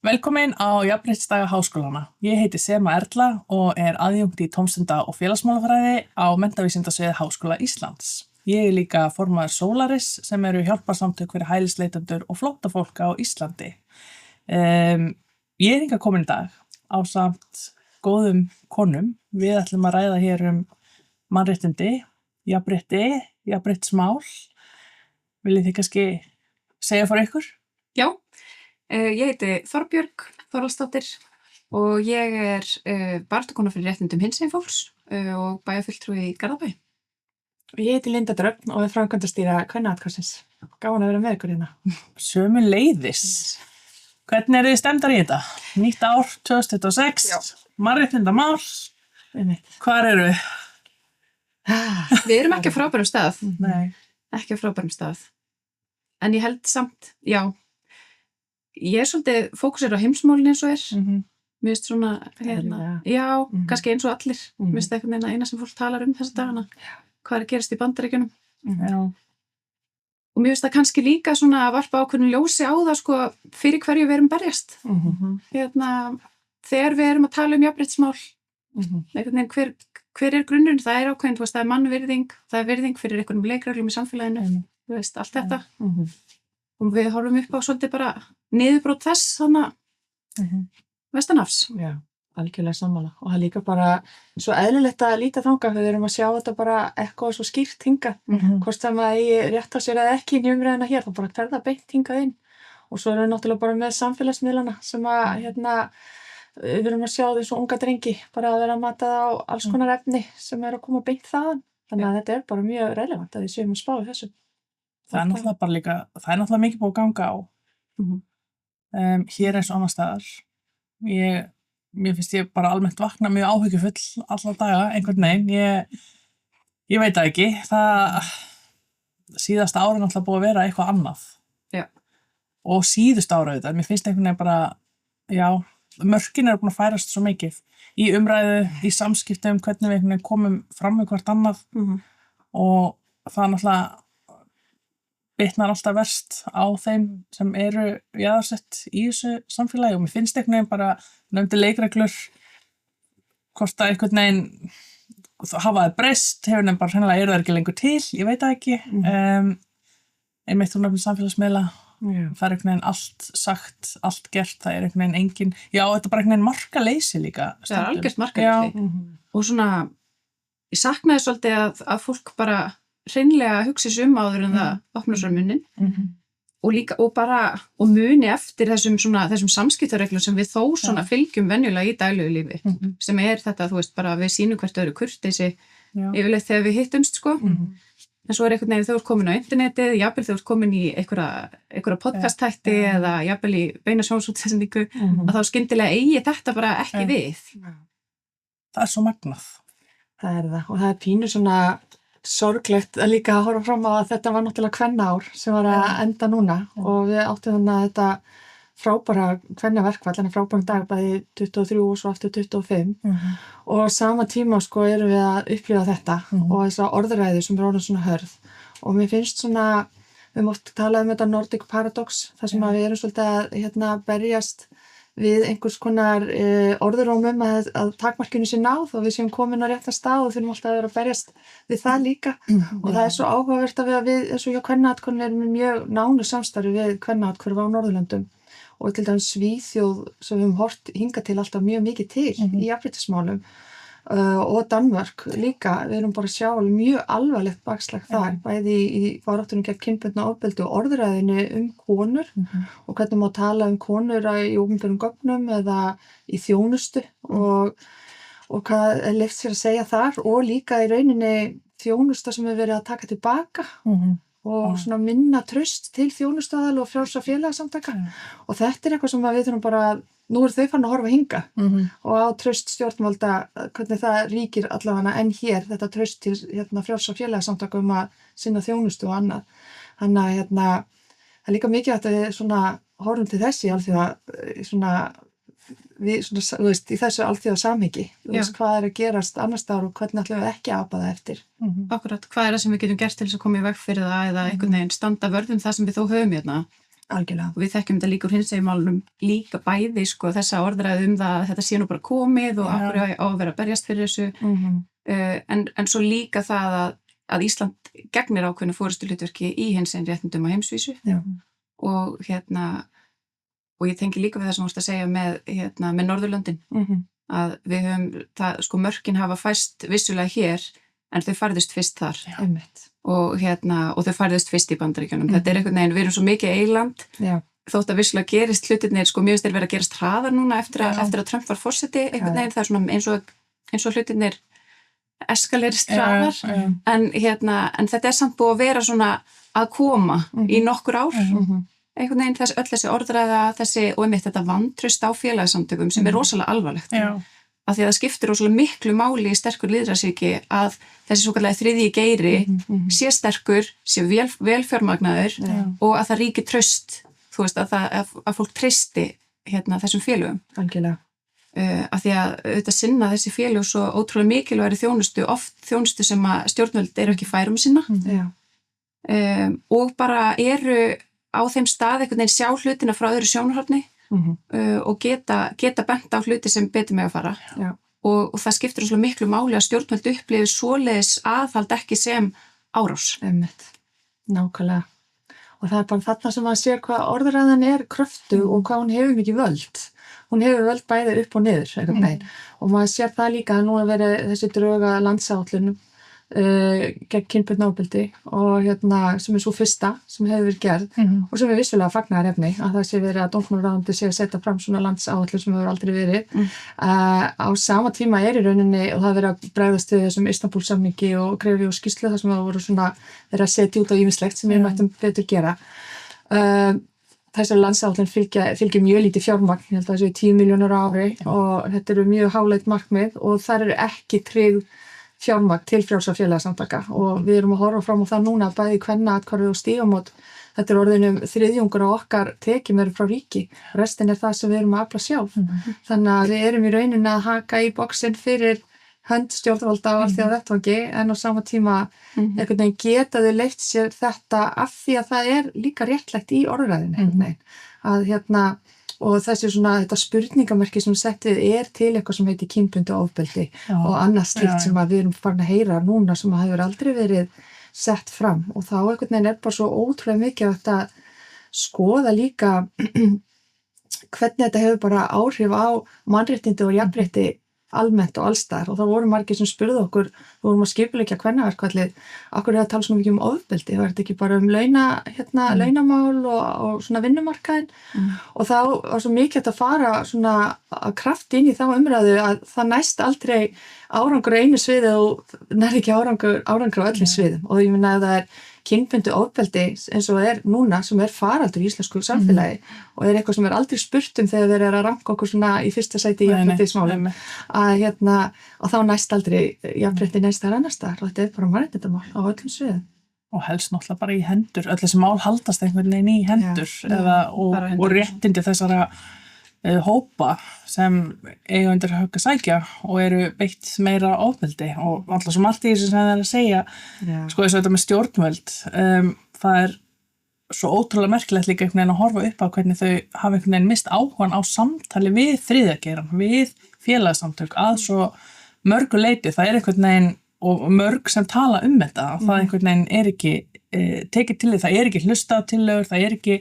Velkomin á Jafnréttisdaga Háskólana. Ég heiti Sema Erla og aðjúnkt í tómstunda- og félagsmálafræði á Menntavísindasviði Háskóla Íslands. Ég líka formaður Solaris sem eru hjálparsamtök fyrir hælisleitendur og flóttafólk á Íslandi. Ég hingað komin í dag ásamt góðum konum. Við ætlum að ræða hér mannréttindi, jafnréttismál. Viljið þið kannski segja fyrir ykkur? Já, ég heiti Þorbjörg Þorvaldsdóttir og ég baráttukona fyrir réttindum hinsegin fólks og bæjarfulltrúi í Garðabæ. Ég heiti Linda Dröfn og framkvæmdastýra Kvennaathvarfsins. Gaman að vera með ykkur hérna. Sömuleiðis. Hvernig þið stemmdar í þetta? Nýtt ár 2026, mannréttindamál. Hvar eru við? Við erum ekki á frábærum stað. Nei. Ekki á frábærum stað. En ég held samt, já, ég svolítið fókusir á heimsmálin eins og Mér finnst svona, já, kannski eins og allir. Mér finnst eitthvað eina sem fólk talar þessa dagana. Hvað að gerast í Bandaríkjunum. Og mér finnst það kannski líka svona að varpa ákveðnu ljósi á það, sko, fyrir hverju við erum berjast. Þegar við erum að tala jafnréttismál, einhvern veginn, hver grunnurinn? Það ákveðin, þú veist, það mannvirðing, það virðing fyrir einhverjum leikreglum í samfélaginu, þú veist, allt þetta. Og við horfum upp á svolítið bara niðurbrót þess, þannig vestanhafs. Já, algjörlega sammála. Og það er líka bara svo eðlilegt að líta þangað þegar við erum að sjá þetta bara eitthvað svo skýrt hingað. Hvort það maður eigi rétt á sér eða ekki í umræðina hér, þá bara fer það beint hingað inn. Og svo erum við náttúrulega bara með samfélagsmiðlana sem að, við erum að sjá þessu unga drengi bara að vera að matað á alls konar efni sem að koma beint þaðan. Þannig að þetta bara mjög relevant að við séum að spá í þessu. Það náttúrulega bara líka, það náttúrulega mikið búið að ganga á. Hér eins og annars staðar. Mér finnst ég bara almennt vakna mjög áhyggjufull alla daga, einhvern veginn. Ég veit það ekki. Síðasta ári náttúrulega búið að vera eitthvað annað. Já. Og síðust ára auðvitað. Mér finnst einhvern veginn bara, já, mörkin eru búin að færast svo mikið. Í umræðu, í samskiptum, hvernig við einhvern veginn komum fram með hvert annað. Og það náttúrulega bitnar alltaf verst á þeim sem eru jaðarsett í þessu samfélagi og mér finnst einhvern veginn bara nefndi leikreglur hvort að einhvern veginn hafa það breyst, hefur nefn bara hreinlega eru það ekki lengur til, ég veit það ekki einmitt þú nefnir samfélagsmiðla það er einhvern veginn allt sagt, allt gert, það er einhvern veginn engin, já þetta er bara einhvern veginn markaleysi líka það er algjört markaleysi og svona, ég saknaði svolítið að fólk bara hreinlega hugsi sig áður en það opnar svo munnin og líka og muni eftir þessum samskiptareglum sem við þó svona fylgjum venjulega í daglegu lífi sem þetta, þú veist, bara við sýnum hvert öðru kurteisi yfirleitt þegar við hittumst, sko en svo einhvern veginn þegar þú ert komin á internetið, jafnvel þegar þú ert komin í einhverja podcasthætti eða jafnvel í beina sjónvarpsútsendingu að þá skyndilega eigi þetta bara ekki við. Það er svo magnað. Það er það og það er pínu svona sorglegt að líka að horfa fram á að þetta var náttúrulega kvennaár sem var að enda núna og við áttum þannig að þetta frábæra kvennaverkfall, þannig frábæra dag bæði 23 og svo aftur 25 og á sama tíma sko erum við að upplifa þetta og þessa orðræðu sem orðin svona hörð og mér finnst svona, við mátt tala þetta Nordic Paradox, þar sem að við erum svolítið að berjast við einhvers konar orðurómum að takmarkinu sé náð og við séum komin á rétta stað og þurfum alltaf að vera að berjast við það líka og það er svo áhugavert að við eins og hjá kvennaathvarfinu erum við mjög nánu samstarfi við kvennaathvarf á Norðurlöndum og til dæmis Svíþjóð sem við höfum hort hingað til alltaf mjög mikið til í jafnréttismálum og Danmörk líka, við erum bara að sjá mjög alvarlegt bakslag þar, bæði í baráttunum gegn kynbundnu ofbeldi og orðræðinu konur og hvernig má tala konur í opinberum gögnum eða í þjónustu og hvað er leyft sér að segja þar og líka í rauninni þjónusta sem við verið að taka tilbaka og svona minna traust til þjónustaðal og frjálsra félagasamtaka og þetta er eitthvað sem við þurfum bara nú þau farin að horfa hinga og á traust stjórnvalda hvernig það ríkir allavega en hér þetta traust til frjálsra félagasamtaka að sinna þjónustu og annað þannig að það er líka mikið að við svona horfum til þessi alþjóða svona við svona, þú veist, í þessu alþjóða samhengi þú veist hvað er að gerast annars staðar og hvernig ætlum við ekki að apa það eftir Akkurat, hvað er það sem við getum gert til þess að koma í veg fyrir það eða einhvern veginn standa vörð það sem við þó höfum hérna Algjörlega. Og við þekkjum þetta líka úr hinsegin líka bæði, sko, þessa orðræðu það að þetta sé nú bara komið og akkur á að vera að berjast fyrir þessu. En svo líka það að Ísland gegnir ákveðnu forystuhlutverki í hinsegin réttindum á heimsvísu. Já. Og og ég tengi líka við það sem þú varst að segja með Norðurlöndin, að við höfum, sko, mörkin hafa fæst vissulega hér, en þau færðust fyrst þar. Og þau færðust fyrst í Bandaríkjunum. Þetta einhvern veginn, við erum svo mikið eiland, þótt að vissulega gerist hlutirnir, sko, mér finnst þeir vera að gerast hraðar núna eftir að Trump var forseti, einhvern veginn, það svona eins og hlutirnir eskalerist hraðar, en þetta samt búið að vera svona að koma í nokkur ár, einhvern veginn öll þessi orðræða, og einmitt þetta vantraust á félagasamtökum sem rosalega alvarlegt. Af því að það skiptir rosalega miklu máli í sterkur lýðræðisríki að þessi svokallaði þriðji geiri sé sterkur, sé vel fjármagnaður og að það ríki traust, þú veist, að fólk treysti þessum félögum. Algjörlega. Af því að auðvitað sinna þessi félög svo ótrúlega mikilvægri þjónustu, oft þjónustu sem að stjórnvöld eru ekki fær sinna. Og bara eru á þeim stað einhvern veginn sjá hlutina frá öðru sjónarhorni og geta bent á hluti sem betur með að fara. Og það skiptir svo miklu máli að stjórnvöld upplifir svoleiðis aðhald ekki sem árás. Nákvæmlega. Og það bara þarna sem maður sér hvað orðræðan kröftug og hvað hún hefur mikið völd. Hún hefur völd bæði upp og niður, einhvern veginn. Og maður sér það líka að nú að vera þessi dröga landsáætlun gegn kynbundnu ofbeldi og sem svo fyrsta sem hefur verið gerð og sem vissulega fagnaðarefni að það sé verið að dómsmálaráðuneytið sé að setja fram svona landsáætlun sem hefur aldrei verið. Á sama tíma í rauninni og það verið að bregðast við þessum Istanbúl-samningi og grefi og skýrslu þar sem það voru svona verið að setja út á ýmislegt sem við mættum betur gera. Þessar landsáætlun fylgir mjög lítið fjármagn, ég held að þessu 10 milljónir á ári og þetta eru mjög háleit markmið og þar eru ekki tryggð fjármagn til frjálsra félagasamtaka og við erum að horfa fram á það núna bæði kvennaathvarfið og stígamót. Þetta orðinum þriðjungur á okkar tekjum frá ríki, restin það sem við erum að afla sjálf. Þannig að við erum í rauninni að haka í boxin fyrir hönd stjórnvalda á alþjóðavettvangi en á sama tíma einhvern veginn geta þau leyft sér þetta af því að það líka réttlætt í orðræðinni. Að og þessi svona þetta spurningamerki sem settið til eitthvað sem heitir kynbundið ofbeldi og annað slíkt sem að við erum farin að heyra núna sem að hefur aldrei verið sett fram og þá einhvern veginn bara svo ótrúlega mikið að þetta skoða líka hvernig þetta hefur bara áhrif á mannréttindi og jafnrétti almennt og allstaðar og það voru margir sem spurðu okkur, við vorum að skipuleggja kvennaverkfallið, okkur að tala svona mikið ofbeldi, það þetta ekki bara launamál og svona vinnumarkaðin og þá var svo mikið að fara svona að kraft inn í þá umræðu að það næst aldrei árangur á einu sviði og nær ekki árangur á öllum sviðum og ég meina að það kynbundið ofbeldi eins og núna sem faraldur í íslensku samfélagi og eitthvað sem aldrei spurt þegar þeir að ranka okkur svona í fyrsta sæti í jafnréttismálum að þá næst aldrei jafnrétti næst þar annars staðar og þetta bara mannréttindamál á öllum sviðum. Og helst náttúrulega bara í hendur, öll þessi mál haldast einhvern veginn í hendur og réttindi þessara hópa sem eiga undir högg að sækja og eru beitt meira ofbeldi og alltaf svo margt í þessu sem það að segja sko eins og þetta með stjórnvöld það svo ótrúlega merkilegt líka einhvern veginn að horfa upp á hvernig þau hafa einhvern veginn mist áhugan á samtali við þriðja geirann, við félagasamtök að svo mörgu leyti, það einhvern veginn og mörg sem tala þetta það einhvern veginn ekki tekið til því, það ekki hlusta á tillögur, það er ekki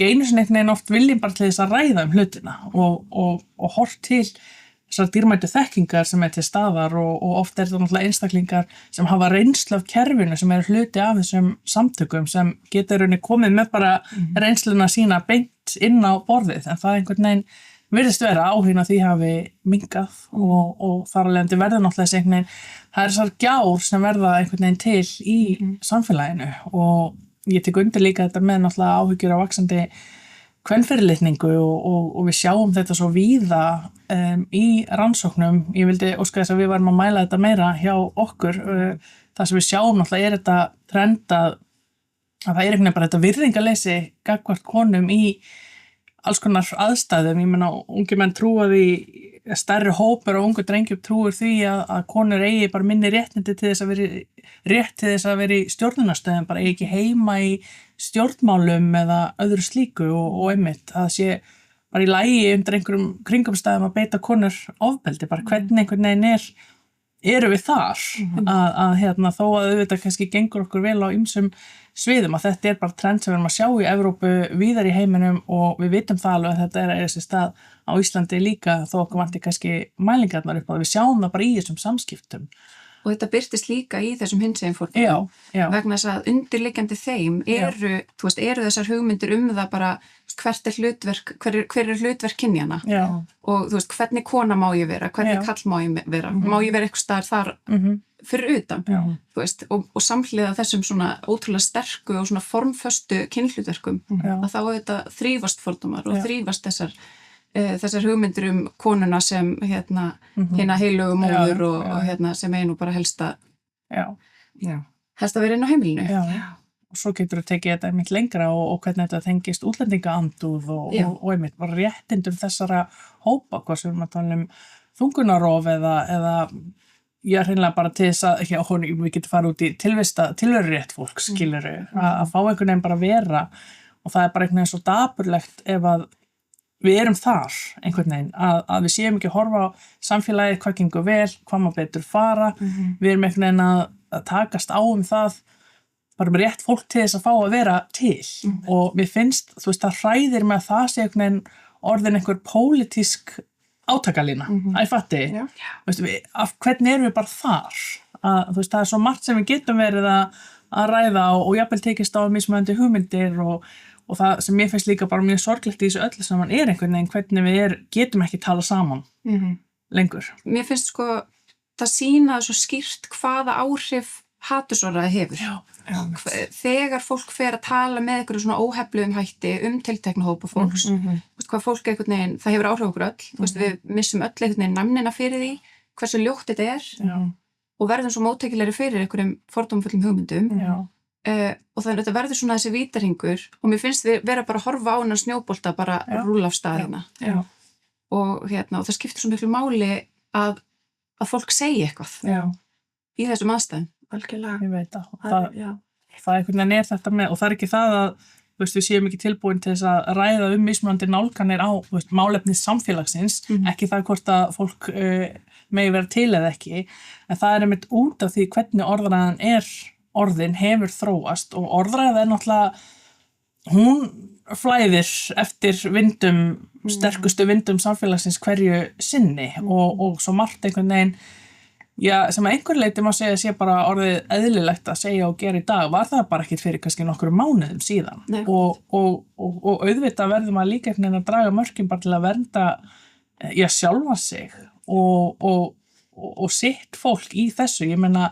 einu sinni einhvern veginn oft viljum bara til þess að ræða hlutina og hort til þessar dýrmætu þekkingar sem til staðar og oft þetta náttúrulega einstaklingar sem hafa reynslu af kerfinu sem hluti af þessum samtökum sem getur rauninni komið með bara reynsluna sína beint inn á borðið en það einhvern veginn virðist vera áhuginn að því hafi minkað og þar alveg verður náttúrulega þessi einhvern veginn, það þessar gjár sem verða einhvern veginn til í samfélaginu og ég tek undir líka þetta með náttúrulega áhyggjur á vaxandi kvenfyrirlitningu og við sjáum þetta svo víða í rannsóknum, ég vildi óska þess að við varum að mæla þetta meira hjá okkur, það sem við sjáum náttúrulega þetta trend að það einhvern veginn bara þetta virðingarleysi gagnvart konum í alls konar aðstæðum, ég meina ungi menn trúa því stærri hópur og ungu drengjum trúir því að konur eigi bara minni réttindi til þess að vera í stjórnunarstöðum, bara eigi ekki heima í stjórnmálum eða öðru slíku og einmitt að sé bara í lagi undir einhverjum kringumstæðum að beita konur ofbeldi, bara hvernig einhvern veginn eru við þar að þó að auðvitað kannski gengur okkur vel á ýmsum sviðum að þetta bara trend sem við erum að sjá í Evrópu víðar í heiminum og við vitum það alveg að þetta að eiga sér stað á Íslandi líka þó okkur vanti kannski mælingarnar upp á það, við sjáum það bara í þessum samskiptum. Og þetta birtist líka í þessum hinsegin fórnum vegna þess að undirliggjandi þeim eru þessar hugmyndir það bara hvert hlutverk, hver hlutverk kynjana og þú veist, hvernig kona má ég vera, hvernig kall má ég vera, má ég vera eitthvað staðar þar fyrir utan, þú veist, og samhliða þessum svona ótrúlega sterku og svona formföstu kynhlutverkum að þá þetta þrífast fordómar og þrífast þessar hugmyndir konuna sem hérna heilögu móður og sem nú bara helst að vera inn á heimilinu. Og svo getur þú tekið þetta einmitt lengra og hvernig þetta tengist útlendingaandúð og einmitt bara réttindum þessara hópa, hvað sem við erum að tala þungunarof eða hreinlega bara til þess að við getum farið út í tilverurétt fólk, skilurðu, að fá einhvern veginn bara vera og það bara einhvern veginn svo dapurlegt ef að við erum þar einhvern veginn, að við séum ekki að horfa á samfélagið, hvað gengur vel, hvað maður betur fara, við erum einhvern veginn að takast á það, bara með rétt fólk til þess að fá að vera til og við finnst, þú veist, það hræðir með að það sé einhvern veginn orðin einhver pólitísk átakalína, ég fatti, hvernig erum við bara þar, þú veist, það svo margt sem við getum verið að ræða og jafnvel tekist á mismunandi hugmyndir og það sem ég finnst líka bara mjög sorglegt í þessu öllu saman einhvern veginn hvernig við getum ekki tala saman lengur. Mér finnst það sýna svo skýrt hvaða áhrif hatursorðræði hefur. Þegar fólk fer að tala með einhverju svona óhefluðum hætti tiltekna hópa fólks, hvað fólk einhvern veginn, það hefur áhrif okkur öll, við missum öll einhvern veginn næmnina fyrir því, hversu ljótt þetta og verðum svo móttækilegri fyrir einhverjum fordómafullum hugmyndum. Og þannig að þetta verður svona þessi vítarhingur og mér finnst við vera bara að horfa á hennar snjóbolta bara rúlla af staðina og það skiptir svo miklu máli að fólk segi eitthvað í þessum aðstæðum. Algjörlega. Ég veit það einhvern veginn þetta með og það ekki það að við séum ekki tilbúin til þess að ræða mismunandi nálganir á málefni samfélagsins, ekki það hvort að fólk megi vera til eða ekki, en það einmitt út af því hvernig orðræðan orðin hefur þróast og orðræða náttúrulega, hún flæðir eftir vindum, sterkustu vindum samfélagsins hverju sinni og svo margt einhvern veginn, sem að einhver leyti má segja sé bara orðið eðlilegt að segja og gera í dag, var það bara ekkert fyrir kannski nokkrum mánuðum síðan og auðvitað verðum að líka einhvern veginn að draga mörkin bara til að vernda sjálfa sig og sitt fólk í þessu, ég meina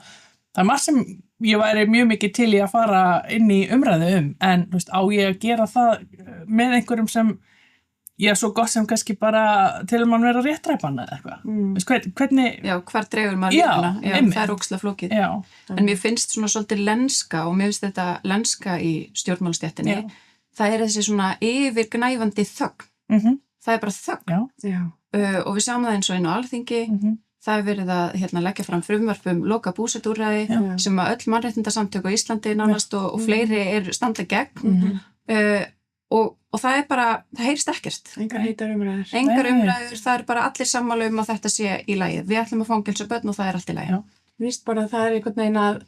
það margt sem ég væri mjög mikið til í að fara inn í umræðu en þú veist, á ég að gera það með einhverjum sem svo gott sem kannski bara til að mann vera réttræpan eða eitthvað. Hvernig... hvar dregur maður lífuna? Það er ógeðslega flókið. En mér finnst svona svolítið lenska og mér finnst þetta lenska í stjórnmálastjættinni. Það þessi svona yfirgnæfandi þögn. Það bara þögn. Og við sjáum það eins og inn á Alþingi. Það verið að leggja fram frumvarp loka búsetuúrræði sem að öll mannréttindasamtök á Íslandi nánast og fleiri standa gegn og það bara, það heyrist ekkert. Engar heitar umræður. Engar umræður, það bara allir sammála að þetta sé í lagi. Við ætlum að fangelsa börn og það allt í lagi. Víst bara það einhvern veginn að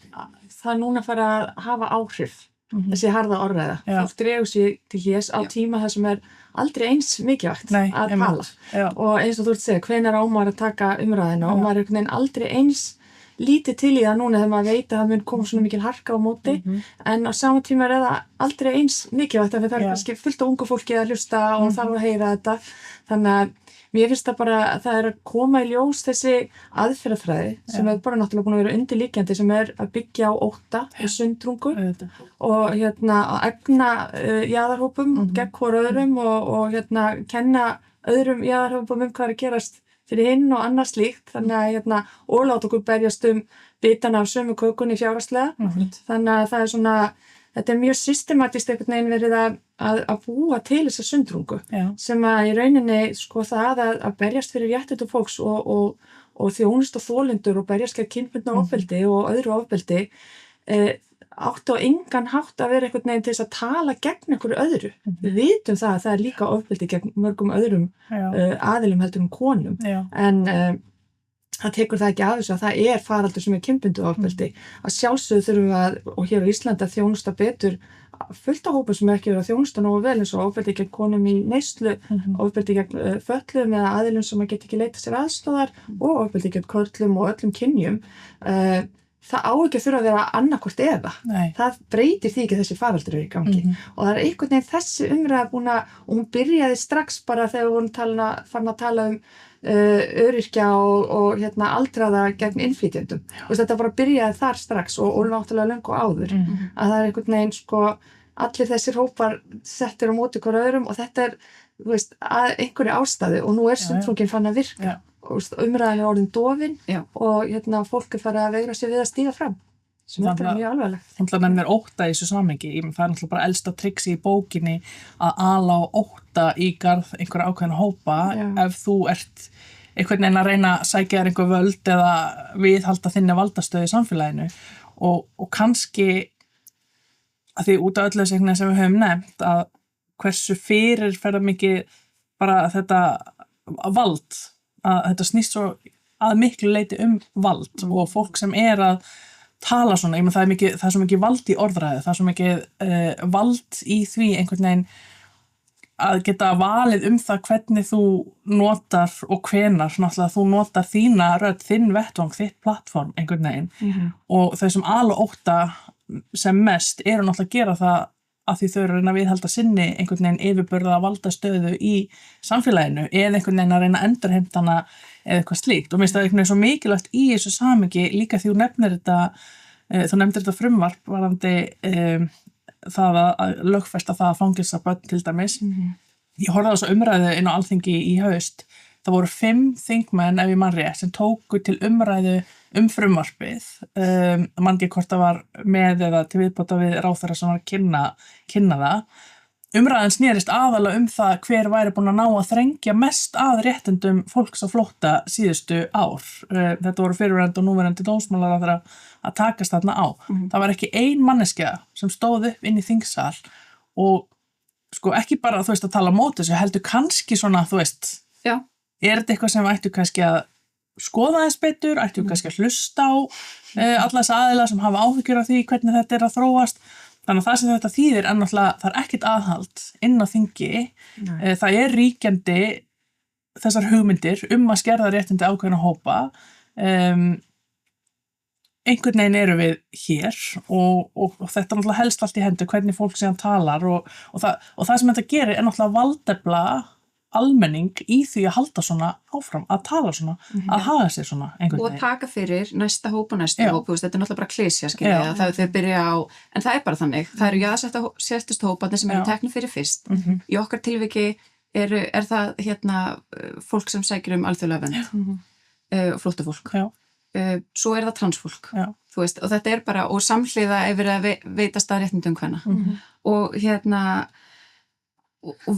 það núna fara að hafa áhrif, þessi harða orðræða. Fólk dregur sig til hér á tíma þar sem aldrei eins mikilvægt að tala. Og eins og þú ert að segja, hvenær á maður að taka umræðina og maður einhvern veginn aldrei eins lítið til í það núna þegar maður veit að það mun koma svona mikil harka á móti en á sama tíma það aldrei eins mikilvægt að það kannski fullt af ungu fólki að hlusta og þarf að heyra þetta. Þannig að mér finnst það bara að það að koma í ljós þessi aðferðafræði sem bara náttúrulega búin að vera undirliggjandi sem að byggja á ótta og sundrungu og að egna jaðarhópum gegn hvor öðrum og kenna öðrum jaðarhópum hvað er að gerast fyrir hinn og annað slíkt, þannig að og láta okkur berjast bitana af sömu kökunni fjárhagslega, þannig að það svona þetta mjög systematískt einhvern veginn verið að búa til þessa sundrungu sem að í rauninni sko það að berjast fyrir réttindum fólks og þjónusta þolendur og berjast gegn kynbundnu ofbeldi og öðru ofbeldi átt á engan hátt að vera einhvern veginn til þess að tala gegn einhverju öðru. Við vitum það að það líka ofbeldi gegn mörgum öðrum aðilum heldur konum. En það tekur það ekki af þessu að það faraldur sem kynbundið ofbeldi. Að sjálfsögðu þurfum við og hér á Íslandi að þjónusta betur fullt af hópum sem ekki verið að þjónusta nógu vel eins og ofbeldi gegn konum í neyslu, ofbeldi gegn fötluðum eða aðilum sem að geta ekki leita sér aðstoðar og ofbeldi gegn körlum og öllum kynjum. Það á ekki að þurfa að vera annarkvort eða. Það breytir því ekki þessi faraldur í gangi. Og það einhvern veginn þessi umræða búin og hún byrjaði strax bara þegar við vorum farin að tala öryrkja og aldraða gegn innflytjendum. Og þetta bara byrjaði þar strax og náttúrulega löngu áður. Að það einhvern veginn sko, allir þessir hópar settir á móti hver öðrum og þetta að einhverju ástæðu og nú sundrungin fann að virka. Umræðan orðin dofin og fólk farið að veigra sér við að stíga fram sem þetta mjög alvarlegt. Það nefnir ótta í þessu samhengi. Það náttúrulega bara elsta triksi í bókinni að ala á ótta í garð einhverja ákveðna hópa ef þú ert einhvern veginn að reyna að sækja þér einhver völd eða viðhalda þinni valdastöðu í samfélaginu og kannski að því út af öllu þessu sem við höfum nefnt að hversu fyrirferða mikið bara þetta vald að þetta snýst svo að miklu leyti vald og fólk sem að tala svona, það er svo mikið vald í orðræðu, það er svo mikið vald í því einhvern veginn að geta valið það hvernig þú notar og hvenar náttúrulega þú notar þína rödd, þinn vettvang, þitt plattform einhvern veginn og þau sem ala ótta sem mest náttúrulega að gera það að því þau eru að reyna að viðhalda sinni einhvern veginn yfirbörða valdastöðu í samfélaginu eða einhvern veginn að reyna að endurheimta hana eða eitthvað slíkt og mér finnst það einhvern veginn svo mikilvægt í þessu samhengi líka því þú nefnir þetta frumvarp varðandi það að lögfesta það að fangilsa börn til dæmis. Ég horfði á þessu umræðu inn á Alþingi í haust. Það voru 5 þingmenn ef ég man rétt sem tóku til umræðu frumvarpið. Man ekki hvort það var með eða til viðbóta við ráðherra sem var að kynna það. Umræðan snerist aðalega það hver væri búin að ná að þrengja mest að réttindum fólks á flótta síðustu ár. Þetta voru fyrrverandi og núverandi dómsmálaráðherra að takast þarna á. Það var ekki ein manneskja sem stóð upp inn í þingsal og sko ekki bara að tala á móti þessu heldur kannski svona þetta eitthvað sem ættu kannski að skoða þess betur, ættu kannski að hlusta á alla þess aðila sem hafa áhyggjur af því hvernig þetta að þróast. Þannig að það sem þetta þýðir náttúrulega það ekkert aðhald inn á þingi. Það ríkjandi þessar hugmyndir að skerða réttindi ákveðna hópa. Einhvern veginn erum við hér og þetta náttúrulega helst allt í hendur hvernig fólk síðan talar og það sem þetta gerir náttúrulega valdefla almenning í því að halda svona áfram, að tala svona, að haga sér svona einhvern veginn. Og taka fyrir næsta hóp og næsta hóp, þetta náttúrulega bara klysja, það þau byrja á, en það bara þannig, það eru jaðarsettustu hóparnir sem eru teknir fyrir fyrst. Í okkar tilviki það fólk sem sækir alþjóðlega vernd og flóttafólk. Svo það transfólk, og þetta bara, og samhliða verið að veita staðréttindum hvenna. Og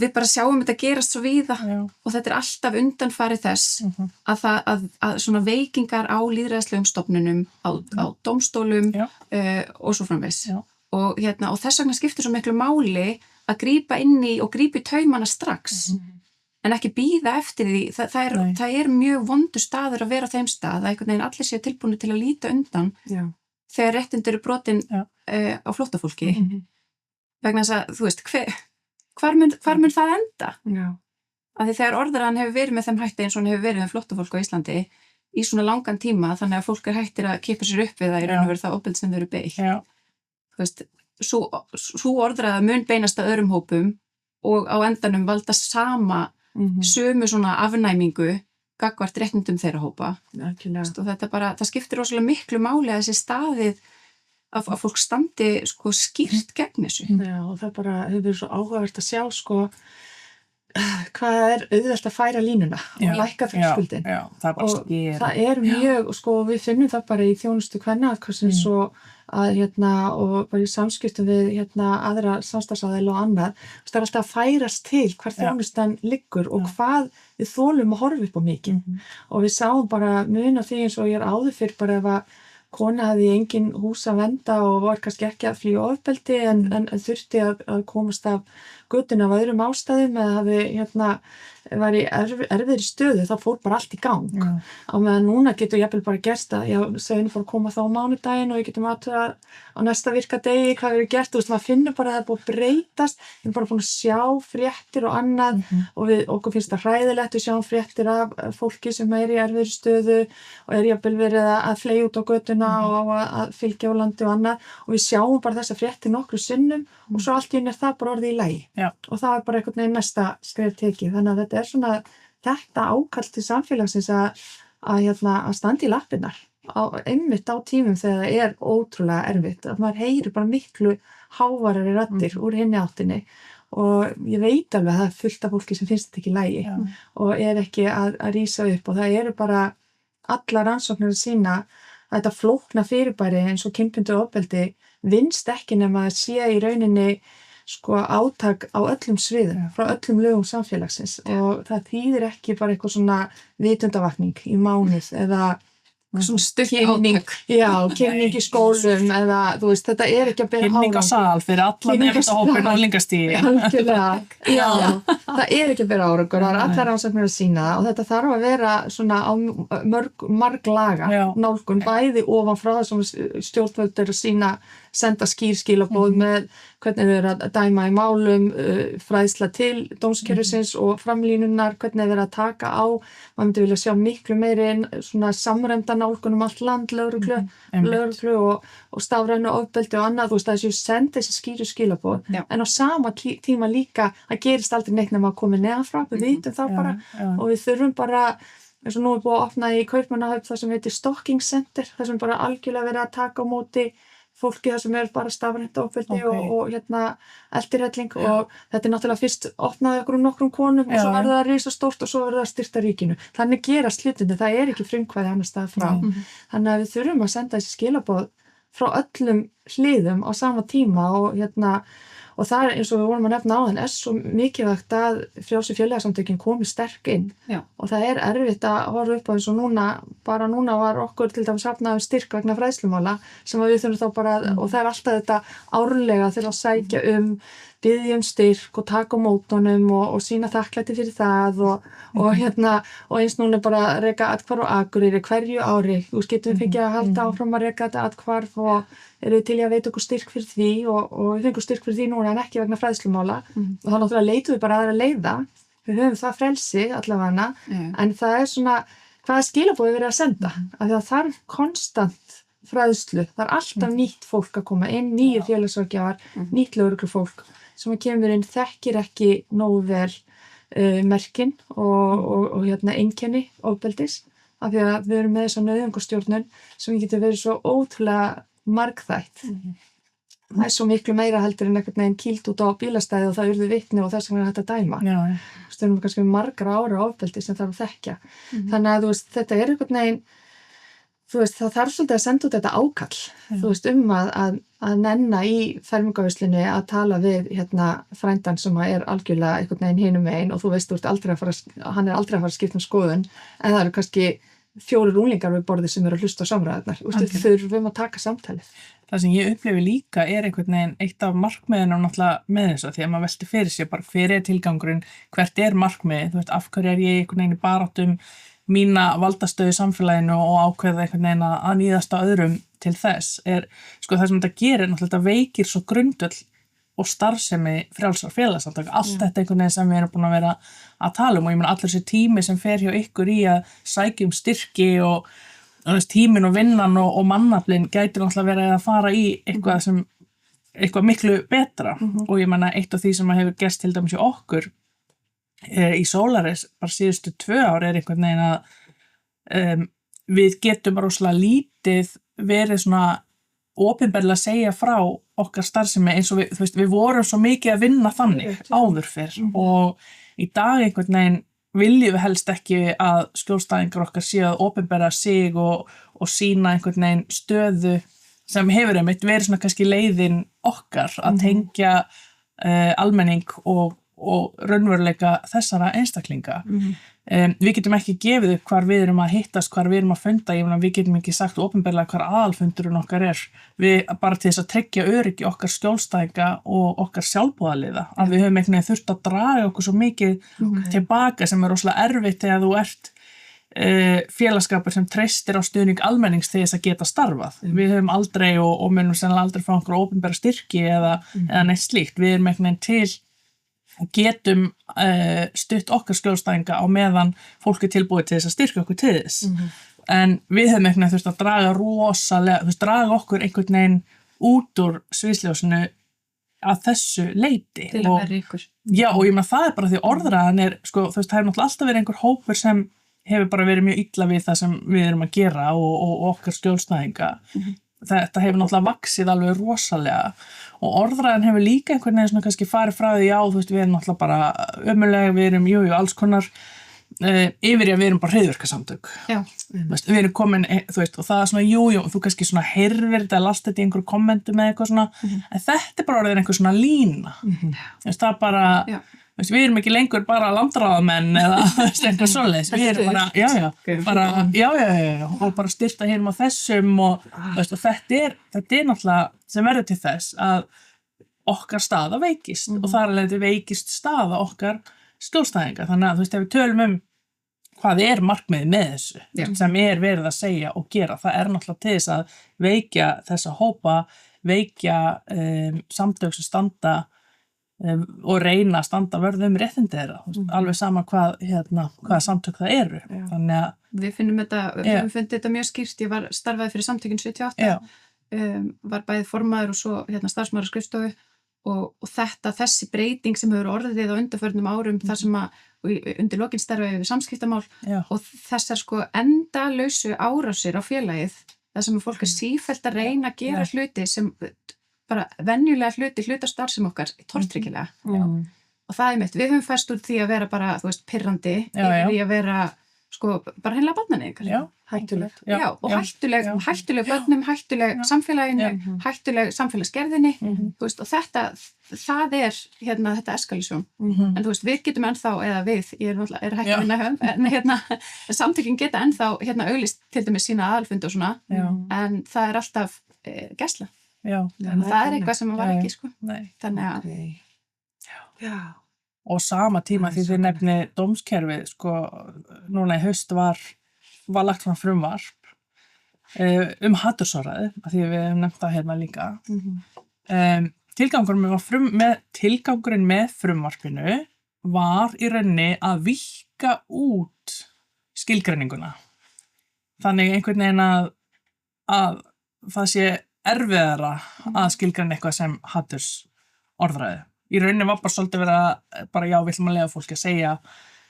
við bara sjáum þetta gerast svo víða og þetta alltaf undanfarið þess að svona veikingar á lýðræðislegum stofnunum, á dómstólum og svo framvegis. Og þess vegna skiptir svo miklu máli að grípa inn í og grípa í taumana strax. En ekki bíða eftir því, það mjög vondur staður að vera á þeim stað, að einhvern veginn allir séu tilbúinir til að líta undan þegar réttindi eru brotin á flóttafólki. Vegna þess að, hvar mun það enda? Af því þegar orðræðan hefur verið með þeim hætti eins og hann hefur verið með flóttafólk á Íslandi í svona langan tíma, þannig að fólk hættir að kippa sér upp við það í raun og veru það ofbeldi sem þau eru beitt. Sú orðræða mun beinast að öðrum hópum og á endanum valda sömu svona afnæmingu gagnvart réttindum þeirra hópa. Og þetta bara, það skiptir rosalega miklu máli að þessi staðið að fólk standi skýrt gegn þessu. Og það bara hefur svo áhugavert að sjá hvað auðvelt að færa línuna og lækka þröskuldin. Það bara og það mjög, við finnum það bara í þjónustu kvenna, hversu svo og bara í samskiptum við aðra samstarfsaðila og annað, það er alltaf að færast til hvar þjónustan liggur og hvað við þolum að horfa upp á mikið og við sáum bara mun á því eins og ég áður fyrir bara ef að kona hafði engin hús að venda og var kannski ekki að flýja ofbeldi en þurfti að komast af götuna af öðrum ástæðum eða var í erfiðri stöðu, þá fór bara allt í gang. Á meðan núna getur jafnvel bara gerst að seginu fór að koma þá á mánudaginn og ég getum aðtöða á næsta virkadegi hvað verið gert, maður finnur bara að það er búið að breytast, við erum bara búin að sjá fréttir og annað og okkur finnst það hræðilegt, við sjáum fréttir af fólki sem er í erfiðri stöðu og er jafnvel verið að fleygja út á götuna og að fylgja á landi og annað og við sjáum bara þessa fréttir nokkru sinnum og svo allt í einu það bara orðið í lagi og það er bara einhvern veginn næsta skref tekið, þannig að þetta er svona þetta ákall til samfélagsins að standa í lappirnar einmitt á tímum þegar það er ótrúlega erfitt, að maður heyrir bara miklu hávarari raddir úr hinni áttinni og ég veit alveg að það er fullt af fólki sem finnst þetta ekki í lagi og er ekki að rísa upp og það eru bara allar rannsóknir að sýna að þetta flókna fyrirbæri eins og kynbundið ofbeldi vinnst ekki nema að sé í rauninni átak á öllum sviðum, frá öllum lögum samfélagsins og það þýðir ekki bara eitthvað svona vitundavakning í mánuð eða svona stutt kynning í skólum eða þú veist, þetta er ekki að bera árangur. Kynning á sal fyrir allan nefndahópinn og lingastigi. Það er ekki að bera árangur, það er allar rannsóknir að sýna það og þetta þarf að vera svona á marglaga nálgun, bæði ofan frá þessum stjórnvöld að senda skilaboð með hvernig við erum að dæma í málum, fræðsla til dómskerfisins og framlínunar, hvernig við erum að taka á, maður myndi vilja sjá miklu meiri svona samræmda nálgun allt land, lögreglu og stafrænu ofbeldi og annað, þú veist, þessi senda þessi skýru skilaboð, en á sama tíma líka að gerist aldrei neitt nema að koma neðan frá, við vitum það bara og við þurfum bara, eins og nú er búið að opna í Kaupmannahöfn það sem heitir Stalking Center, það sem bara algjörlega verið að taka á móti fólki það sem er bara stafrænt ofbeldi og eldirhelling og þetta er náttúrulega fyrst opnaði okkur nokkrum konum og svo verður það risastórt og svo verður það styrta ríkinu. Þannig gerast hlutinni, það er ekki frumkvæði annars staðar frá. Þannig að við þurfum að senda þessi skilaboð frá öllum hliðum á sama tíma og það er eins og við vorum að nefna áðan er svo mikilvægt að frjálsu félagasamtökin komi sterk inn og það er erfitt að horfa upp á eins og núna var okkur til dæmis safnað styrk vegna fræðslumála sem við þurfum þá bara og það er alltaf þetta árlega til að sækja biðja styrk og taka á mótunum og sýna þakklæti fyrir það og eins núna bara reka atkvarf á Akureyri hverju ári, þú getum við fengið að halda áfram að reka þetta atkvarf og eru til að veita okkur styrk fyrir því og við fengum styrk fyrir því núna en ekki vegna fræðslumála og þá náttúrulega leitum við bara aðra leiða, við höfum það frelsi allavega en það er svona hvaða skilaboð við verið að senda af því að þarf konstant fræðslu, það er alltaf nýtt fólk að koma inn, nýjir félagsráðgjafar, nýtt lögreglufólk sem kemur inn þekkir ekki nógu vel merkin og einkenni ofbeldis af því að við erum með þessa nauðungarstjórnun sem getur verið svo ótrúlega margþætt. Það er svo miklu meira heldur en einhvern veginn kýlt út á bílastæði og það urðu vitni og þess vegna er hægt að dæma. Þú erum kannski margra ára ofbeldi sem þarf að þekkja. Þannig að þú veist, þetta er einhvern veginn þú veist, það þarf svolítið að senda út þetta ákall, þú veist, að nenna í fermingarveislunni að tala við frændan sem er algjörlega einhvern veginn hinum megin og þú veist, hann er aldrei að fara að skipta skoðun, en það eru kannski 4 unglingar við borðið sem eru að hlusta á samræðurnar, þú þurfum að taka samtalið. Það sem ég upplifi líka er einhvern veginn eitt af markmiðunum náttúrulega með þessu, því að maður velti fyrir sér bara hver er tilgangurinn, hvert er markmiðið, þú veist, af hverju er ég einhvern veginn í baráttum mína valdastöðu í samfélaginu og ákveða einhvern veginn að níðast á öðrum til þess er, sko það sem þetta gerir náttúrulega þetta veikir svo grundvöll og starfsemi frjálsra félagsamtaka, allt þetta einhvern veginn sem við erum búin að vera að tala og ég meina allir þessi tími sem fer hjá ykkur í að sækja styrki og tímin og vinnan og mannaflin gæti náttúrulega verið að fara í eitthvað miklu betra og ég meina eitt af því sem hefur gerst til dæmis hjá okkur í Solaris bara síðustu 2 ár er einhvern veginn að við getum rosalega lítið verið svona opinberlega að segja frá okkar starfsemi eins og við vorum svo mikið að vinna þannig áður fyrr og í dag einhvern veginn viljum við helst ekki að skjólstæðingar okkar séu að opinbera sig og sína einhvern veginn stöðu sem hefur einmitt verið svona kannski leiðin okkar að tengja almenning og raunveruleika þessara einstaklinga. Við getum ekki gefið upp hvar við erum að hittast, hvar við erum að funda, við getum ekki sagt opinberlega hvar aðalfundurinn okkar við bara til þess að tryggja öryggi okkar skjólstæðinga og okkar sjálfboðaliða, að við höfum einhvern veginn þurft að draga okkur svo mikið tilbaka sem rosalega erfitt þegar þú ert félagskapur sem treystir á stuðning almennings til þess að geta starfað. Við höfum aldrei og munum sennilega aldrei fá einhverja opinbera styrki eða neitt slíkt. Við erum einhvern veginn til getum stutt okkar skjólstæðinga á meðan fólk tilbúið til þess að styrka okkur til þess. En við höfum einhvern veginn þurft að draga rosalega, draga okkur einhvern veginn út úr sviðsljósinu að þessu leyti. Til að vera ykkur. Já, og ég meina það bara því orðræðan sko, það hefur náttúrulega alltaf verið einhver hópur sem hefur bara verið mjög illa við það sem við erum að gera og okkar skjólstæðinga. Þetta hefur náttúrulega vaxið alveg rosalega og orðræðan hefur líka einhvern veginn svona kannski farið frá því við erum náttúrulega bara ömurleg, við erum alls konar yfir í að við erum bara hryðjuverkasamtök. Já. Við erum komin, og það er svona þú kannski svona heyrðir þetta, last þetta í einhverju kommentum með eitthvað svona, en þetta er bara orðið einhver svona lína. Það er bara, við erum ekki lengur bara landráðamenn eða eitthvað svoleiðis, við erum bara, og bara styrta hérna á þessum og þetta er náttúrulega sem verður til þess að okkar staða veikist og þar alveg veikist staða okkar skjólstæðinga, þannig að ef við tölum hvað er markmiðið með þessu sem verið að segja og gera, það er náttúrulega til þess að veikja þessa hópa, veikja samtök sem standa og reyna að standa vörð réttindi þeirra, alveg sama hvaða samtök það eru. Þannig að við finnum þetta mjög skýrt. Ég starfaði fyrir samtökin 78, var bæði formaður og svo starfsmaður á skrifstofu og þessi breyting sem hefur orðið á undanförnum árum þar sem að undir lokin starfaði við samskiptamál og þessar sko endalausu árásir á félagið, þar sem fólk sífellt að reyna að gera hluti sem bara venjulega hlutastarf sem okkar tortryggilega. Og það mitt, við höfum fæst úr því að vera bara, pirrandi yfir í að vera sko bara hreinlega barnaníðingar. Hættuleg. Og hættuleg börnum, hættuleg samfélaginu, hættuleg samfélagsgerðinni, og það þetta eskalísjón. En við getum ennþá, eða ég er hægt að vinna en samtökin geta ennþá auglýst til dæmis sína aðalfundi og svona, en það er alltaf gæsla. Það er eitthvað sem var ekki sko. Þannig að og sama tíma því þið nefni dómskerfið sko, núna í haust var lagt fram frumvarp hatursorðræðu, af því við hefum nefnt það hérna líka. Tilgangurinn með frumvarpinu var í rauninni að víkka út skilgreininguna, þannig einhvern veginn að það sé erfiðara að skilgreina eitthvað sem hatursorðræðu. Í rauninni var bara svolítið við ætlum að leyfa fólki að segja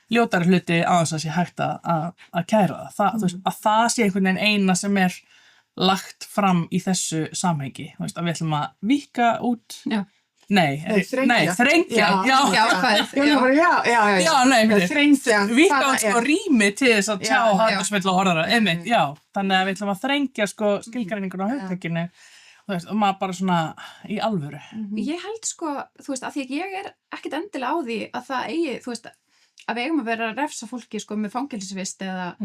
ljótari hluti á þess að sé hægt að kæra það. Að það sé einhvern veginn eina sem er lagt fram í þessu samhengi. Að við ætlum að víkka út... Þrengja. Víkka út sko rými til þess að tjá hatursmiðl og orðræðu. Þannig að við ætlum að þrengja sko skilgreininguna á hugtakinu. Og maður bara svona í alvöru. Ég held sko, að því að ég er ekkit endilega á því að það eigi, að við eigum að vera að refsa fólki sko með fangelsisvist eða,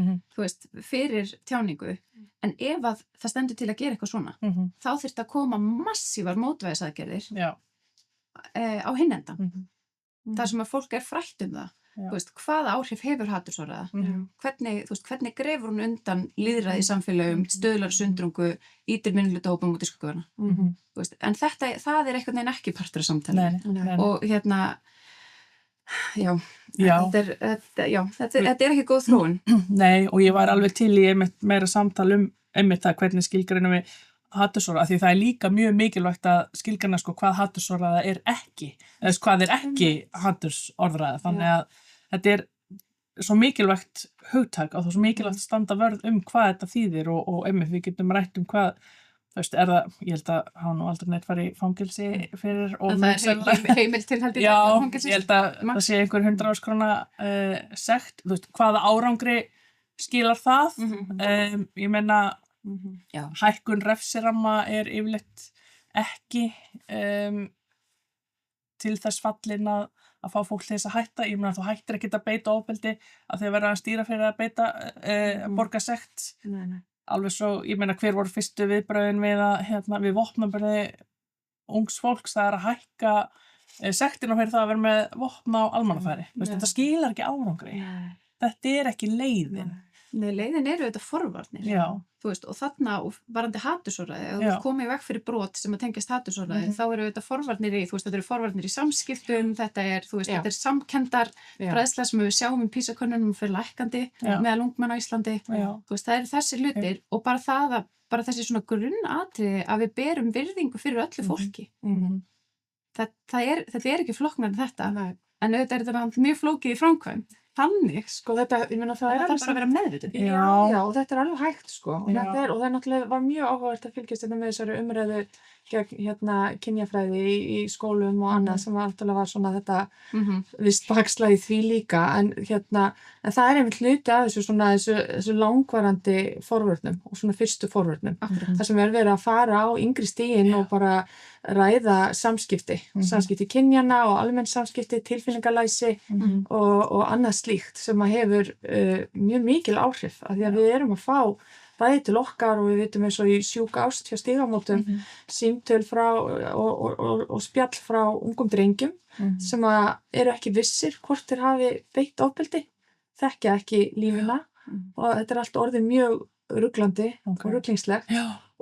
fyrir tjáningu. En ef að það stendur til að gera eitthvað svona, þá þyrfti að koma massívar mótvægisaðgerðir á hinn endan. Það sem að fólk er frætt það. Hvaða áhrif hefur hatursorðræða? Hvernig grefur hún undan lýðræði í samfélögum, stöðlar sundrungu, ítir minnihlutahópum út í skuggana? En það er einhvern veginn ekki partur af samtali. Og þetta er ekki góð þróun. Nei, og ég var alveg til í meira samtal einmitt það hvernig skilgreinum við hatursorðræða, því það er líka mjög mikilvægt að skilgreina sko hvað hatursorðræða er ekki, eða hvað er ekki hatursorðræða, þannig að þetta er svo mikilvægt hugtak og svo mikilvægt að standa vörð hvað þetta þýðir og einmitt við getum rætt hvað, er það, ég held að hafa nú aldrei neitt farið í fangelsi fyrir og það er heimild til held í fangelsi. Já, ég held að það sé einhver 100.000 króna sekt, hvaða árangri skilar það, ég meina Já. Hækkun refsiramma yfirleitt ekki til þess fallin að fá fólk til þess að hætta. Ég meina þú hættir ekki að beita ofbeldi að því að vera að stýra fyrir að beita borga sekt. Nei. Alveg svo, ég meina hver voru fyrstu viðbrögðin við vopnaburði ungs fólks, það að hækka sektina fyrir það að vera með vopn á almannafæri. Þetta skilar ekki árangri. Nei. Þetta ekki leiðin. Nei, leiðin eru þetta forvarnir. Já. Þú veist, og þarna varandi hatursorðræði, ef þú komið vekk fyrir brot sem að tengjast hatursorðræði, þá eru þetta forvarnir þú veist, þetta eru forvarnir í samskiptum, þetta er samkenndar fræðsla sem við sjáum PISA-könnunum fyrir lækkandi meðal ungmenna á Íslandi. Þú veist, það eru þessi hlutir og bara þessi svona grunnatriði að við berum virðingu fyrir öllu fólki. Þetta er ekki flokknar en þetta, en auðvitað er þetta mjög flókið í framkvæmd. Þannig, sko, þetta, ég meina það er bara að vera meðvitað. Já, og þetta er alveg hægt, sko. Og það náttúrulega var mjög áhugavert að fylgjast þetta með þessari umræðu gegn kynjafræði í skólum og annað sem náttúrulega var svona þetta vist bakslag í því líka, en það er einmitt hluti af þessu langvarandi forvörnum og svona fyrstu forvörnum. Það sem verið að fara á yngri stigin og bara ræða samskipti kynjana og almenn samskipti, tilfinningalæsi og annað slíkt sem að hefur mjög mikil áhrif af því að við erum að fá bæði til okkar og við vitum eins og í sjúk ást hjá Stígamótum, símtöl frá og spjall frá ungum drengjum sem að eru ekki vissir hvort þeir hafi beitt ofbeldi, þekkja ekki lífina og þetta er allt orðið mjög ruglandi og ruglingslegt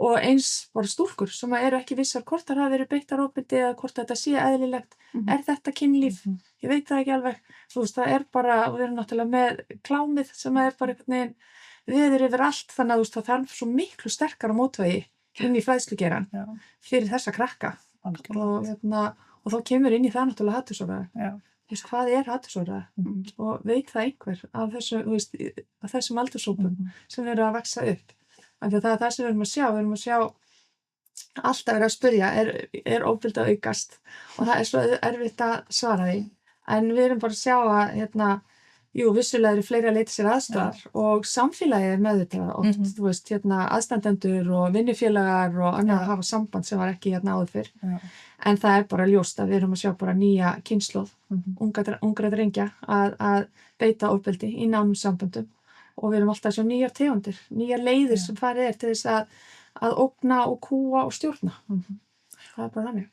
og eins bara stúlkur sem að eru ekki vissar hvort það hafi verið beittar ofbeldi eða hvort þetta sé eðlilegt, er þetta kynlíf? Ég veit það ekki alveg, þú veist, það er bara, við erum náttúrulega með klámið sem er bara einhvern veginn viður yfir allt, þannig að þú veist það þarf svo miklu sterkara mótvægi inn í fræðslugeran fyrir þessa krakka og þá kemur inn í það náttúrulega hatursorðræða. Þú veist, hvað er hatursorðræða? Og veit það einhver af þessum aldurshópum sem eru að vaxa upp. Af því að það er það sem við erum að sjá alltaf verið að spyrja, er ofbeldi að aukast? Og það er svo erfitt að svara því. En við erum bara að sjá að vissulega eru fleiri að leita sér aðstæðar og samfélagið er meðvitað oft, þú veist, aðstandendur og vinnufélagar og annað að hafa samband sem var ekki áður fyrr. En það er bara ljóst að við erum að sjá bara nýja kynslóð, ungra drengja að beita ofbeldi í nánum samböndum og við erum alltaf svo nýjar tegundir, nýjar leiðir sem farið til þess að ógna og kúga og stjórna. Það er bara þannig.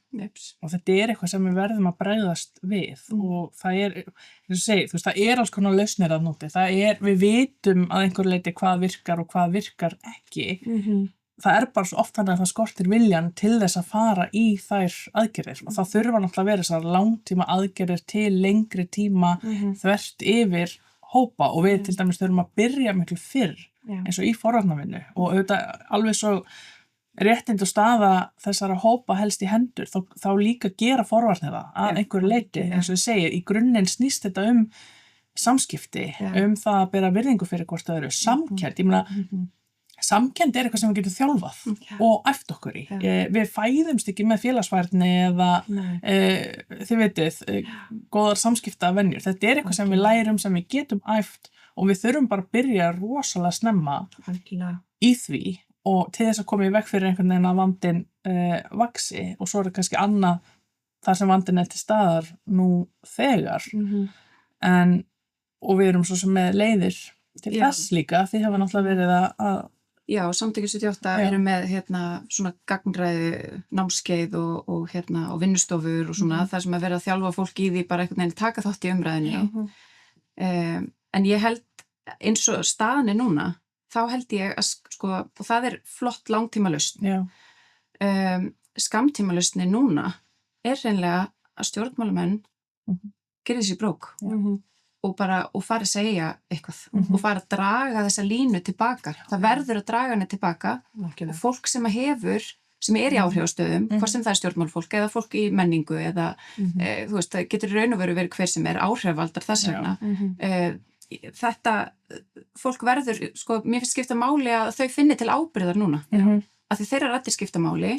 Og þetta eitthvað sem við verðum að bregðast við og það eins og segi, þú veist, það alls konar lausnir að núti. Við vitum að einhver leiti hvað virkar og hvað virkar ekki. Það bara svo oft þannig að það skortir viljan til þess að fara í þær aðgerðir og það þurfa náttúrulega að vera þessar langtíma aðgerðir til lengri tíma þvert yfir hópa og við til dæmis þurfum að byrja miklu fyrr eins og í forvarnavinnu og auðvitað alveg svo réttind og staða þessara hópa helst í hendur, þá líka gera forvarnir það að einhverju leiti, eins og ég segi, í grunninn snýst þetta samskipti, það að bera virðingu fyrir hvort það eru samkennd. Ég meina, samkennd eitthvað sem við getum þjálfað og æft okkur í. Við fæðumst ekki með félagsfærni eða, þið vitið, góðar samskiptavenjur. Þetta eitthvað sem við lærum, sem við getum æft og við þurfum bara að byrja rosalega snemma í því og til þess að koma í veg fyrir einhvern veginn að vandinn vaxi og svo kannski annað þar sem vandinn til staðar nú þegar og við erum svo sem með leiðir til þess líka því hafa náttúrulega verið að Já, Samtökin 78 eru með svona gagnræðu námskeið og vinnustofur og svona þar sem að vera að þjálfa fólk í því bara einhvern veginn taka þátt í umræðinni en ég held eins og staðan núna þá held ég að sko, og það flott langtímalausn. Skammtímalausni núna hreinlega að stjórnmálamenn gera þessi brók og fara að segja eitthvað og fara að draga þessa línu tilbaka. Það verður að draga henni tilbaka og fólk sem sem í áhrifastöðum, hvort sem það stjórnmálfólk eða fólk í menningu eða þú veist, það getur raun og veru verið hver sem áhrifavaldar þess vegna. Þetta fólk verður, sko, mér finnst skipta máli að þau finni til ábyrgðar núna af því þeirra raddir skipta máli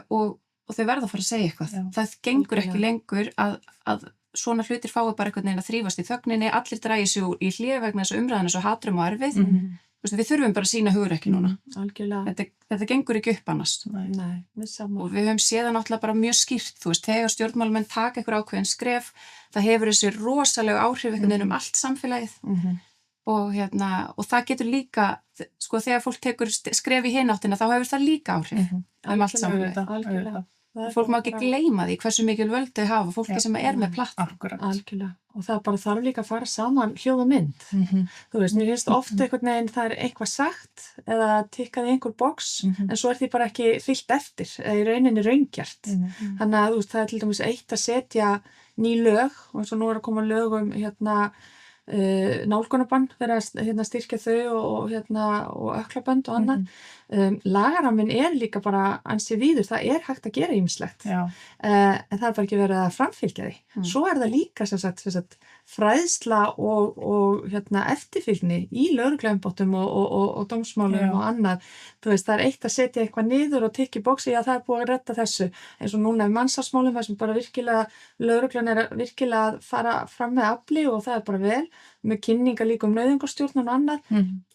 og þau verða að fara að segja eitthvað það gengur ekki lengur að svona hlutir fái bara einhvern veginn að þrífast í þögninni allir dragi sig í hlé vegna þess að umræðan svo hatrum og erfið við þurfum bara að sýna hugrekki núna. Algjörlega. Þetta gengur ekki upp annars. Nei, við saman. Og við höfum séð það náttúrulega bara mjög skýrt, þegar stjórnmálamenn taka einhver ákveðin skref, það hefur þessi rosalega áhrif einhvern veginn allt samfélagið. Og það getur líka, þegar fólk tekur skref í hináttina, þá hefur það líka áhrif allt samfélagið. Algjörlega. Fólk má ekki gleyma því hversu mikil völd þau hafa, fólki sem með plattform. Algjörlega. Og það bara þarf líka að fara saman hljóð og mynd. Mér finnst oft einhvern veginn það er eitthvað sagt eða tikkað í einhver box, en svo því bara ekki fyllt eftir, eða í rauninni raungjart. Þannig að það er til dæmis eitt að setja ný lög, og svo nú að koma lög nálgunabann fyrir að styrkja þau og ökklabönd og annað. Lagaramminn líka bara ansi víður, það hægt að gera ýmislegt, en það bara ekki verið að framfylgja því. Svo það líka sem sagt, fræðsla og eftirfylgni í lögregluembættum og dómsmálum og annað. Það eitt að setja eitthvað niður og tikka í boxi, já það búið að redda þessu, eins og núna mansalsmálum, það sem bara virkilega lögreglan virkilega að fara fram með afli og það bara vel, með kynninga líka nauðungarstjórnun og annað.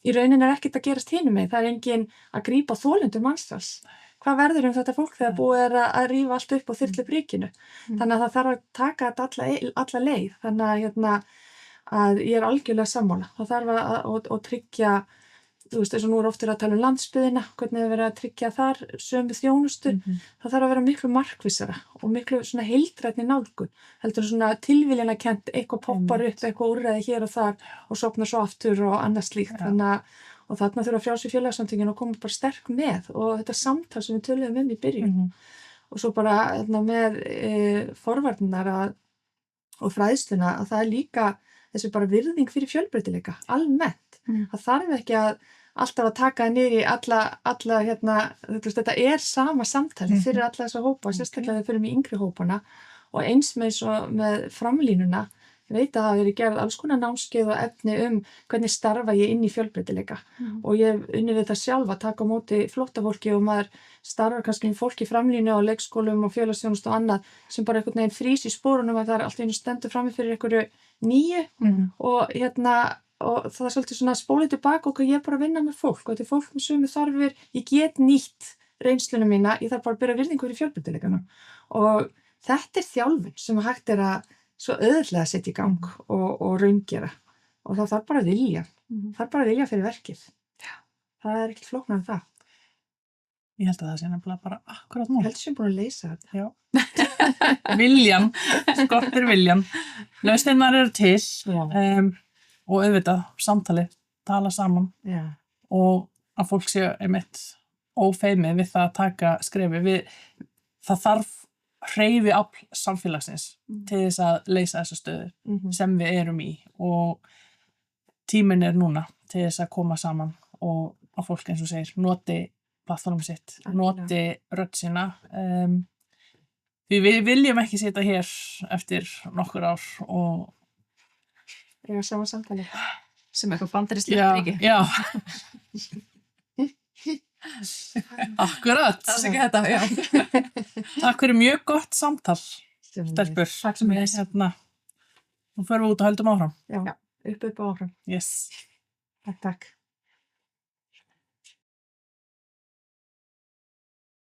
Í rauninni ekkert að gerast hinum megin, það engin að grípa þolendur mansals. Hvað verður þetta fólk þegar búið að rífa allt upp á þyrluprikinu? Þannig að það þarf að taka þetta alla leið. Þannig að ég algjörlega sammála. Það þarf að tryggja, eins og nú oft að tala landsbyggðina, hvernig verið að tryggja þar sömu þjónustu. Það þarf að vera miklu markvissara og miklu svona heildrænni nálgun. Heldur svona tilviljanakennt, eitthvað poppar upp, eitthvað úrræði hér og þar og sofnar svo aftur og annað slíkt. Og þarna þurfa frjálsu félagasamtökin að koma bara sterk með og þetta samtal sem við töluðum í byrjun. Og svo bara með forvarnirnar og fræðsluna að það líka þessi bara virðing fyrir fjölbreytileika, almennt. Það þarf ekki að alltaf að taka það niður í alla þetta sama samtali fyrir alla þessa hópa, sérstaklega þegar við förum í yngri hópana og eins með framlínuna. Ég veit að það hafi verið gerð alls konar námskeið og efni hvernig starfa ég inn í fjölbreytileika og ég hef unnið við það sjálf að taka á móti flóttafólki og maður starfar kannski fólki í framlínu og leikskólum og félagsþjónustu og annað sem bara einhvern veginn frýs í spórunum að það allt einu stendur frammi fyrir einhverju nýju og það svolítið svona spólið tilbaka og ég bara að vinna með fólk og þetta fólk með sömu þarfir, ég get nýtt reynsluna mína, ég þarf bara að byrja virðingu fyrir fjölbreytileikana og þetta þjálfun sem hægt að svo auðvitað að setja í gang og raungera og það þarf bara vilja fyrir verkið. Það ekkert flóknar en það. Ég held að það sé nefnilega bara akkurat nú. Ég held sem búin að leysa þetta. Já. Viljan, skortir viljan. Lausnirnar til og auðvitað samtali, tala saman og að fólk sé einmitt ófeimið við það að taka skrefi. Það þarf hreyfi afl samfélagsins til þess að leysa þessa stöðu sem við erum í og tíminn núna til þess að koma saman og að fólk eins og segir noti plattformum sitt, noti rödd sína. Við viljum ekki sitja hér eftir nokkur ár og eiga sama samtali sem eitthvað bandaríslegt ríki. Já. Akkurat. Það ekki þetta, já. Takk fyrir mjög gott samtal, stelpur. Takk sem ég. Nú förum við út og höldum áfram. Já, upp áfram. Yes. Takk.